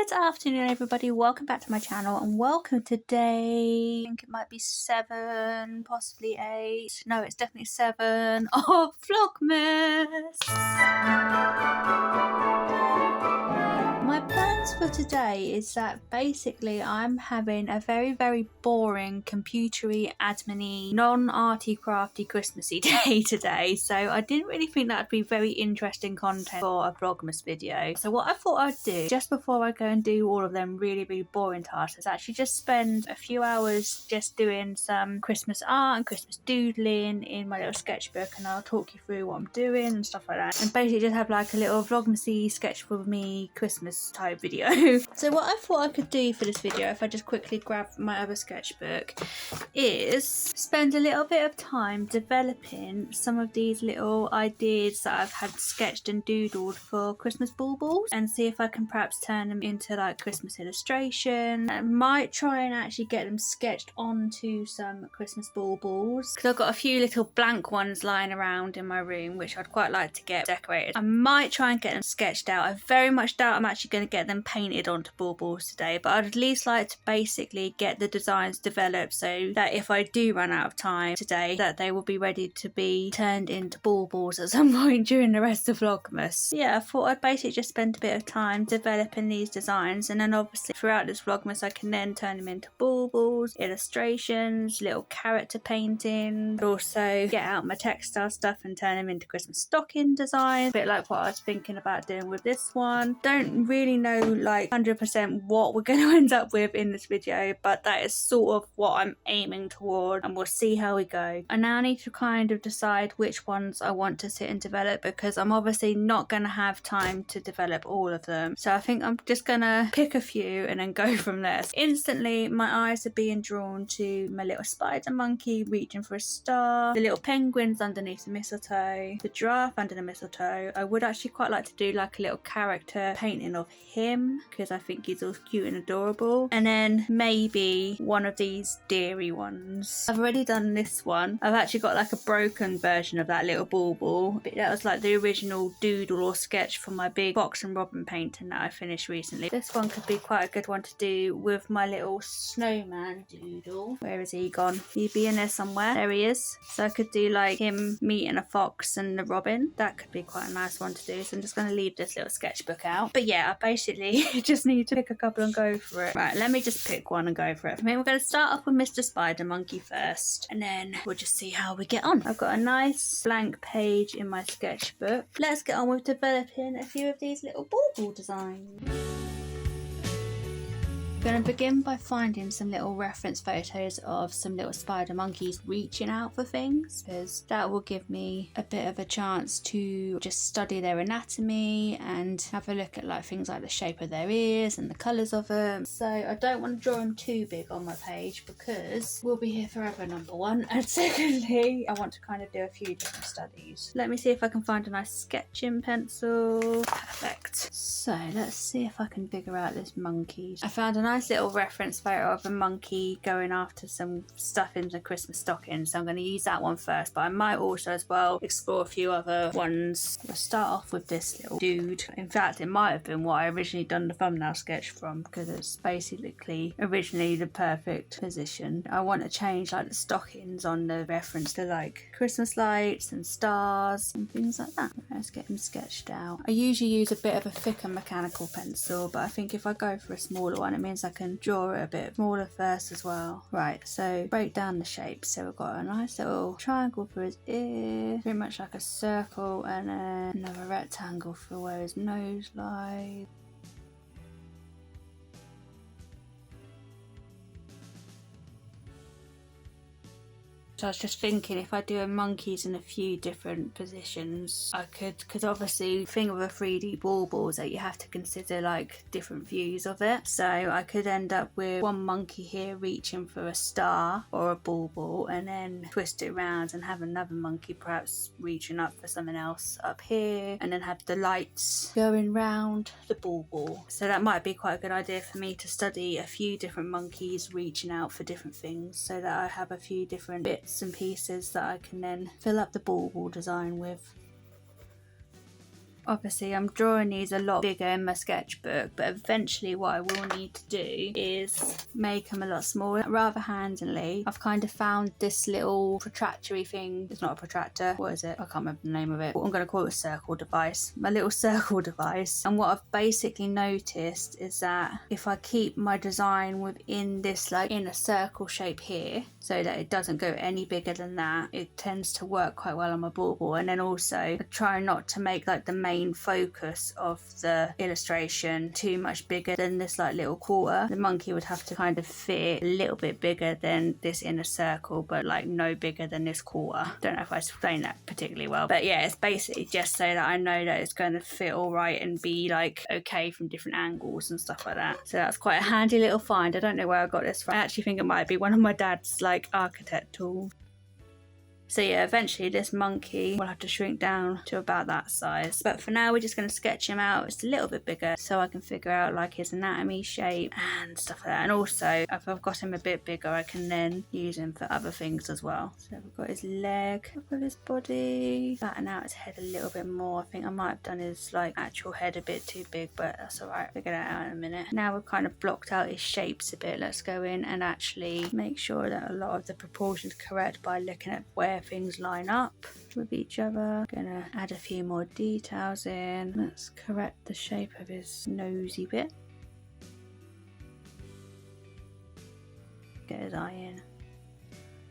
Good afternoon everybody, welcome back to my channel and welcome today. I think it might be 7, possibly 8. No, it's definitely 7 of Vlogmas. My plans for today is that basically I'm having a very boring computery, admin-y, non-arty crafty Christmassy day today, so I didn't really think that would be very interesting content for a Vlogmas video. So what I thought I'd do just before I go and do all of them really boring tasks is actually just spend a few hours just doing some Christmas art and Christmas doodling in my little sketchbook, and I'll talk you through what I'm doing and stuff like that, and basically just have like a little Vlogmasy sketch with me Christmas type video. So what I thought I could do for this video, if I just quickly grab my other sketchbook, is spend a little bit of time developing some of these little ideas that I've had sketched and doodled for Christmas baubles, and see if I can perhaps turn them into like Christmas illustration. I might try and actually get them sketched onto some Christmas baubles, because I've got a few little blank ones lying around in my room which I'd quite like to get decorated. I might try and get them sketched out. I very much doubt I'm actually going to get them painted onto baubles today, but I'd at least like to basically get the designs developed so that if I do run out of time today, that they will be ready to be turned into baubles at some point during the rest of Vlogmas. Yeah, I thought I'd basically just spend a bit of time developing these designs, and then obviously throughout this Vlogmas I can then turn them into baubles, illustrations, little character painting, but also get out my textile stuff and turn them into Christmas stocking designs, a bit like what I was thinking about doing with this one. Don't really know like 100% what we're going to end up with in this video, but that is sort of what I'm aiming toward, and we'll see how we go. I now need to kind of decide which ones I want to sit and develop, because I'm obviously not going to have time to develop all of them, so I think I'm just going to pick a few and then go from there. So instantly my eyes are being drawn to my little spider monkey reaching for a star, the little penguins underneath the mistletoe, the giraffe under the mistletoe. I would actually quite like to do like a little character painting of him, because I think he's all cute and adorable, and then maybe one of these deery ones. I've already done this one. I've actually got like a broken version of that little bauble, but that was like the original doodle or sketch from my big Fox and Robin painting that I finished recently. This one could be quite a good one to do with my little snowman doodle. Where is he gone? He'd be in there somewhere. There he is. So I could do like him meeting a fox and a robin. That could be quite a nice one to do, so I'm just going to leave this little sketchbook out. But yeah, I basically just need to pick a couple and go for it. Right, let me just pick one and go for it. I mean, we're going to start off with Mr. Spider Monkey first, and then we'll just see how we get on. I've got a nice blank page in my sketchbook. Let's get on with developing a few of these little bauble designs. I'm going to begin by finding some little reference photos of some little spider monkeys reaching out for things, because that will give me a bit of a chance to just study their anatomy and have a look at like things like the shape of their ears and the colours of them. So I don't want to draw them too big on my page, because we'll be here forever, number one, and secondly I want to kind of do a few different studies. Let me see if I can find a nice sketching pencil. Perfect. So let's see if I can figure out this monkey. I found a nice little reference photo of a monkey going after some stuff in the Christmas stocking, so I'm going to use that one first, but I might also as well explore a few other ones. We'll start off with this little dude. In fact, it might have been what I originally done the thumbnail sketch from, because it's basically originally the perfect position. I want to change like the stockings on the reference to like Christmas lights and stars and things like that. Let's get him sketched out. I usually use a bit of a thicker mechanical pencil, but I think if I go for a smaller one, it means I can draw it a bit smaller first as well. Right, so break down the shapes. So we've got a nice little triangle for his ear, pretty much like a circle, and then another rectangle for where his nose lies. So I was just thinking, if I do a monkeys in a few different positions, I could, because obviously the thing with a 3D bauble is that you have to consider like different views of it. So I could end up with one monkey here reaching for a star or a bauble, and then twist it around and have another monkey perhaps reaching up for something else up here, and then have the lights going round the bauble. So that might be quite a good idea for me to study a few different monkeys reaching out for different things, so that I have a few different bits and pieces that I can then fill up the bauble design with. Obviously I'm drawing these a lot bigger in my sketchbook, but eventually what I will need to do is make them a lot smaller. Rather handily, I've kind of found this little protractory thing. It's not a protractor, what is it? I can't remember the name of it. I'm going to call it a circle device. My little circle device. And what I've basically noticed is that if I keep my design within this like inner circle shape here, so that it doesn't go any bigger than that, it tends to work quite well on my bauble. And then also I try not to make like the main focus of the illustration too much bigger than this like little quarter. The monkey would have to kind of fit a little bit bigger than this inner circle, but like no bigger than this quarter. Don't know if I explained that particularly well, but yeah, it's basically just so that I know that it's going to fit all right and be like okay from different angles and stuff like that. So that's quite a handy little find. I don't know where I got this from. I actually think it might be one of my dad's like architect tools. So yeah, eventually this monkey will have to shrink down to about that size. But for now, we're just going to sketch him out just a little bit bigger so I can figure out like his anatomy, shape and stuff like that. And also, if I've got him a bit bigger, I can then use him for other things as well. So we've got his leg, up of his body, flatten out his head a little bit more. I think I might have done his like actual head a bit too big, but that's alright. Figure that out in a minute. Now we've kind of blocked out his shapes a bit. Let's go in and actually make sure that a lot of the proportions are correct by looking at where things line up with each other. Gonna add a few more details in. Let's correct the shape of his nosy bit. Get his eye in.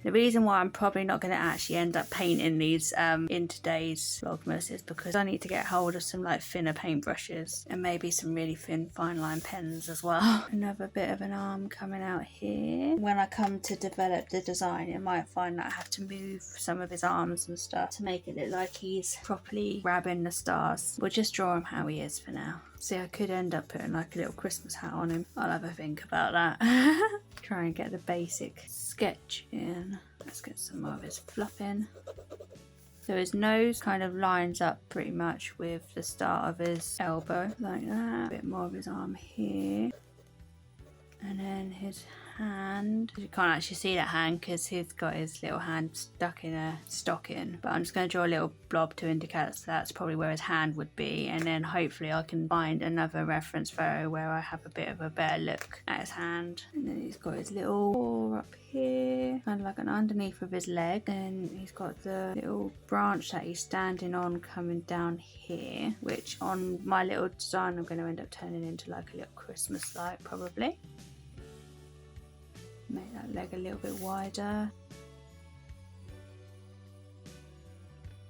The reason why I'm probably not going to actually end up painting these in today's Vlogmas is because I need to get hold of some like thinner paintbrushes and maybe some really thin fine line pens as well. Another bit of an arm coming out here. When I come to develop the design, I might find that I have to move some of his arms and stuff to make it look like he's properly grabbing the stars. We'll just draw him how he is for now. See, I could end up putting like a little Christmas hat on him. I'll have a think about that. Try and get the basic sketch in. Let's get some more of his fluff in. So his nose kind of lines up pretty much with the start of his elbow, like that. A bit more of his arm here. And then his hand. You can't actually see that hand because he's got his little hand stuck in a stocking. But I'm just going to draw a little blob to indicate that's probably where his hand would be. And then hopefully I can find another reference photo where I have a bit of a better look at his hand. And then he's got his little paw up here, kind of like an underneath of his leg. And he's got the little branch that he's standing on coming down here, which on my little design I'm going to end up turning into like a little Christmas light probably. Make that leg a little bit wider.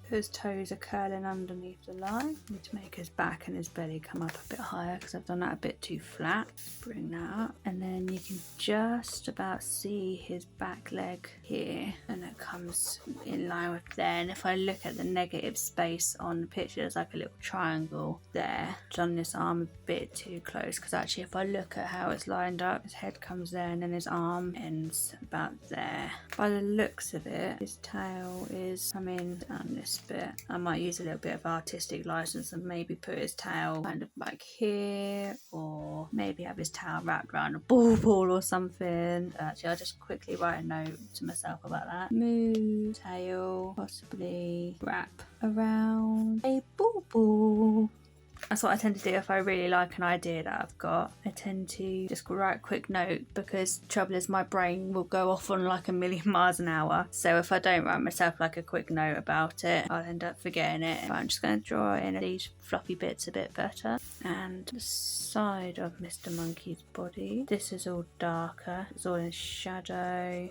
His toes are curling underneath the line. Need to make his back and his belly come up a bit higher because I've done that a bit too flat. Bring that up. And then you can just about see his back leg here. And it comes in line with there. And if I look at the negative space on the picture, there's like a little triangle there. I've done this arm a bit too close because actually if I look at how it's lined up, his head comes there and then his arm ends about there. By the looks of it, his tail is coming down this bit. I might use a little bit of artistic license and maybe put his tail kind of like here, or maybe have his tail wrapped around a bauble or something. Actually, I'll just quickly write a note to myself about that. Move tail, possibly wrap around a bauble. That's what I tend to do if I really like an idea that I've got. I tend to just write a quick note because the trouble is my brain will go off on like a million miles an hour. So if I don't write myself like a quick note about it, I'll end up forgetting it. But I'm just going to draw in these fluffy bits a bit better. And the side of Mr. Monkey's body. This is all darker. It's all in shadow.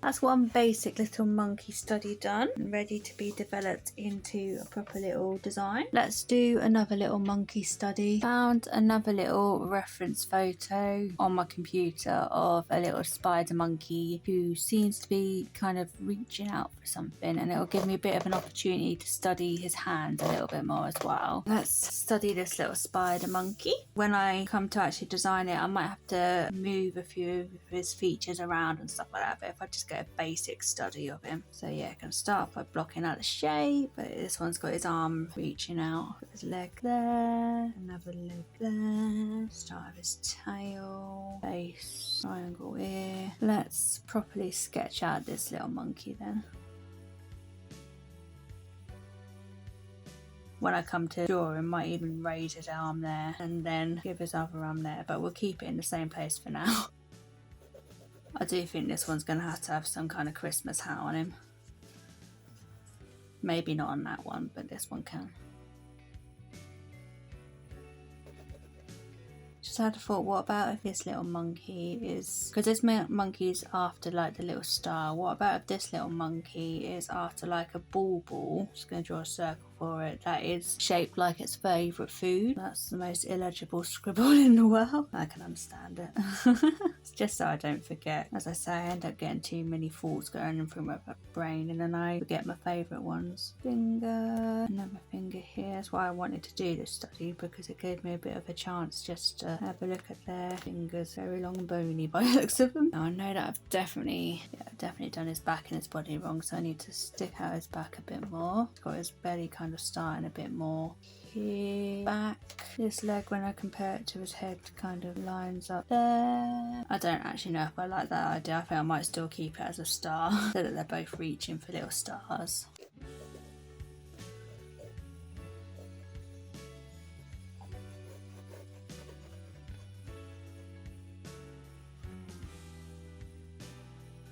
That's one basic little monkey study done and ready to be developed into a proper little design. Let's do another little monkey study. Found another little reference photo on my computer of a little spider monkey who seems to be kind of reaching out for something, and it'll give me a bit of an opportunity to study his hand a little bit more as well. Let's study this little spider monkey. When I come to actually design it, I might have to move a few of his features around and stuff like that, but if I just get a basic study of him. So yeah, I can start off by blocking out the shape, but this one's got his arm reaching out, his leg there, another leg there, start of his tail, face, triangle ear. Let's properly sketch out this little monkey then. when I come to draw him, might even raise his arm there and then give his other arm there, but we'll keep it in the same place for now. I do think this one's going to have some kind of Christmas hat on him. Maybe not on that one, but this one can. Just had a thought, what about if this little monkey is, because this monkey's after like the little star, what about if this little monkey is after like a bauble? Just going to draw a circle for it that is shaped like its favourite food. That's the most illegible scribble in the world. I can understand it. It's just so I don't forget. As I say, I end up getting too many thoughts going through my brain and then I forget my favourite ones. Finger, another finger here. That's why I wanted to do this study, because it gave me a bit of a chance just to have a look at their fingers. Very long and bony by the looks of them. Now I know that I've definitely done his back and his body wrong, so I need to stick out his back a bit more. He's got his belly kind of starting a bit more here. Back. This leg, when I compare it to his head, kind of lines up there. I don't actually know if I like that idea. I think I might still keep it as a star so that they're both reaching for little stars.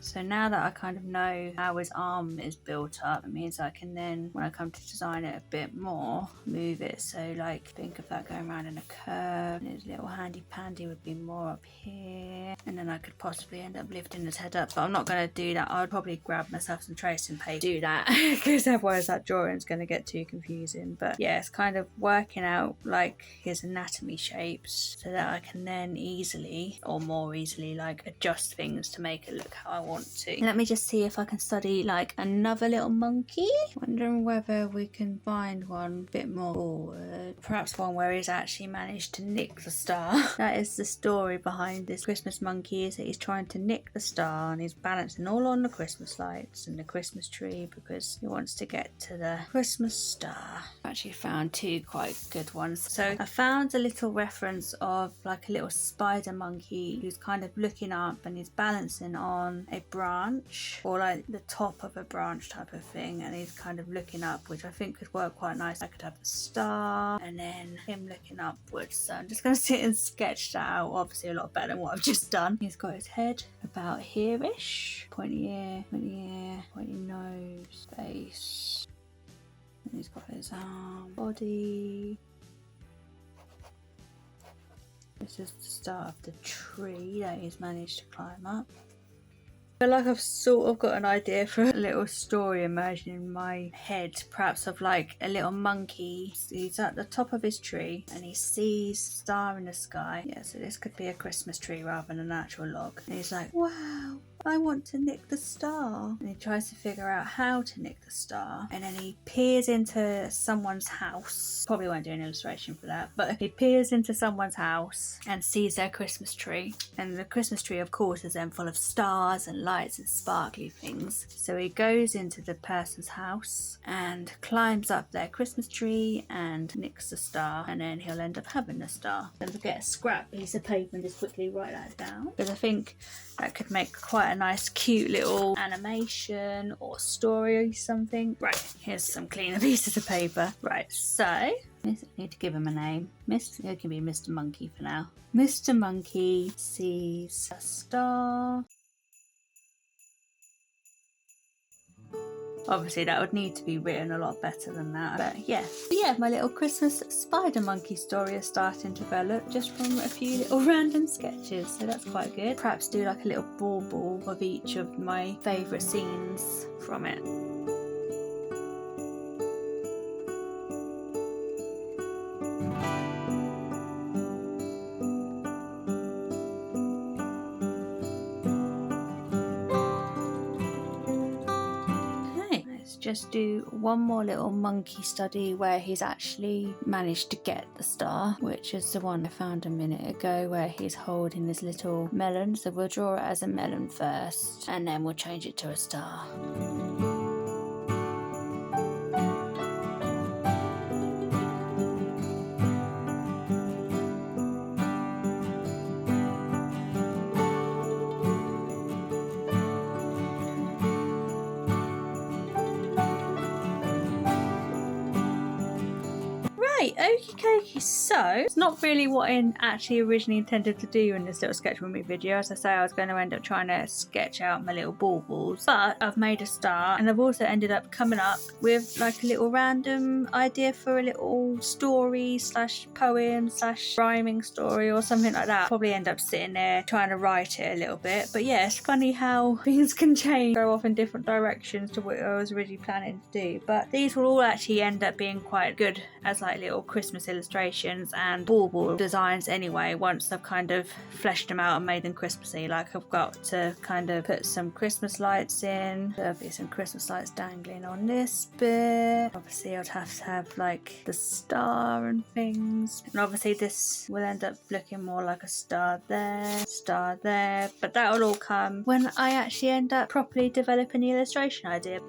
So now that I kind of know how his arm is built up, it means I can then, when I come to design it a bit more, move it. So like, think of that going around in a curve, and his little handy pandy would be more up here. And then I could possibly end up lifting his head up, but I'm not going to do that. I would probably grab myself some tracing paper to do that, because otherwise that drawing's going to get too confusing. But yeah, it's kind of working out like his anatomy shapes so that I can then easily, or more easily, like adjust things to make it look how I want to. Let me just see if I can study like another little monkey. Wondering whether we can find one a bit more forward. Perhaps one where he's actually managed to nick the star. That is the story behind this Christmas monkey, is that he's trying to nick the star and he's balancing all on the Christmas lights and the Christmas tree because he wants to get to the Christmas star. I actually found two quite good ones. So I found a little reference of like a little spider monkey who's kind of looking up and he's balancing on a branch, or like the top of a branch type of thing, and he's kind of looking up, which I think could work quite nice. I could have the star and then him looking upwards. So I'm just going to sit and sketch that out, obviously a lot better than what I've just done. He's got his head about here-ish, pointy ear, pointy nose, face, and he's got his arm, body. This is the start of the tree that he's managed to climb up. I feel like I've sort of got an idea for a little story emerging in my head, perhaps of like a little monkey. He's at the top of his tree and he sees a star in the sky. Yeah, so this could be a Christmas tree rather than an actual log. And he's like, wow, I want to nick the star. And he tries to figure out how to nick the star. And then he peers into someone's house. Probably won't do an illustration for that, but he peers into someone's house and sees their Christmas tree. And the Christmas tree, of course, is then full of stars and lights and sparkly things. So he goes into the person's house and climbs up their Christmas tree and nicks the star. And then he'll end up having the star. Don't get a scrap piece of paper and just quickly write that down, because I think that could make quite a nice cute little animation or story or something. Right, here's some cleaner pieces of paper. Right, so I need to give him a name. It can be Mr. Monkey for now. Mr. Monkey sees a star. Obviously that would need to be written a lot better than that, but yeah. My little Christmas spider monkey story is starting to develop just from a few little random sketches, so that's quite good. Perhaps do like a little bauble of each of my favourite scenes from it. Just do one more little monkey study where he's actually managed to get the star, which is the one I found a minute ago where he's holding this little melon. So we'll draw it as a melon first and then we'll change it to a star. Right, okie dokie, so it's not really what I actually originally intended to do in this little sketch with me video. As I say, I was going to end up trying to sketch out my little baubles, but I've made a start, and I've also ended up coming up with like a little random idea for a little story slash poem slash rhyming story or something like that. Probably end up sitting there trying to write it a little bit, but yeah, it's funny how things can change, go off in different directions to what I was originally planning to do. But these will all actually end up being quite good as like little Christmas illustrations and bauble designs anyway, once I've kind of fleshed them out and made them Christmassy. Like I've got to kind of put some Christmas lights in. There'll be some Christmas lights dangling on this bit. Obviously I'd have to have like the star and things, and obviously this will end up looking more like a star there, but that will all come when I actually end up properly developing the illustration idea.